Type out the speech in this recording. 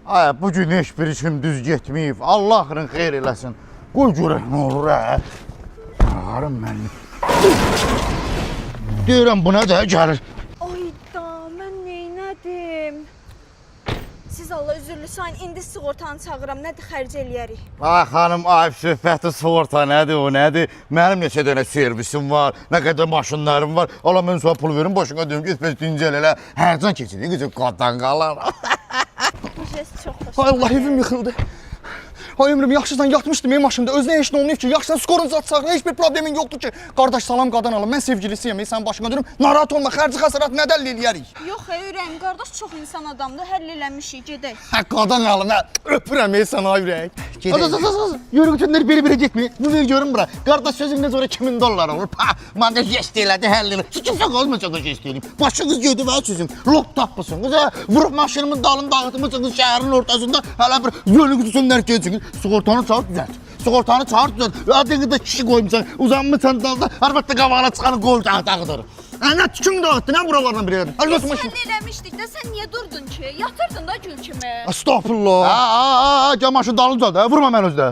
Ay, bugün heç bir işim düz getməyib. Allah axırın xeyr eləsin. Qoy görək nə olur, hə? Ağarım mənim. Deyirəm, bu nə də gəlir? Ayda, mən neynədim? Siz Allah üzürlü sayın, indi sığortanı çağıram, nədir xərc eləyərik? Ay xanım, ayıb söhbəti sığorta nədir, o nədir? Mənim neçə dənə servisim var, nə qədər maşınlarım var. Allah, mən sonra pul verim, boşuna deyim, gitməz dincəl elə. Hərcan keçirik, qızım, qaddan qalar. Bu jest çox xoş. Ay Allah, evim yıxıldı. Ay ömrüm, yaxşısan yatmışdım maşında. Özünə heç nə olmayıb ki, yaxşısan skorun satsak, heç bir problemin yoxdur ki. Qardaş, salam qadan alım, mən sevgilisiyəm, sən başına dönüm. Narahat olma, xərci xəsarət nədən eləyərik? Yox, ürəyim, qardaş çox insan adamdır, həll eləmişik, gedək. Hə, qadan alım, hə, öpürəm sən ay ürək. Yürü bütünlər biri-biri getməyir. Bu ver görün bura. Qardaş sözümdən sonra 2000 dollar olur. Məndə jest elədi, həll elə. Kimsə olmayacaq o jest eləyim. Başınız gödü və çözüm. Lot tapmısın. Qıza vurub maşınımın dalını dağıtmışsınız şəhərin ortasında. Hələ bir yönü gücünlər keçin. Sığortanı çağır düzəlt. Sığortanı çağır düzəlt. Adını da kişi qoymuşsan. Uzanmışsan dalda. Arvadda qabağına çıxanı qol dağıdır. Nə tükün dağıtdı, nə buralarla bir yerdən? Həll eləmişdik də, sən niyə durdun ki? Yatırdın da gül kimi. Astagfirullah. Gəl maşın dalını düzəlt. Vurma mən özdə.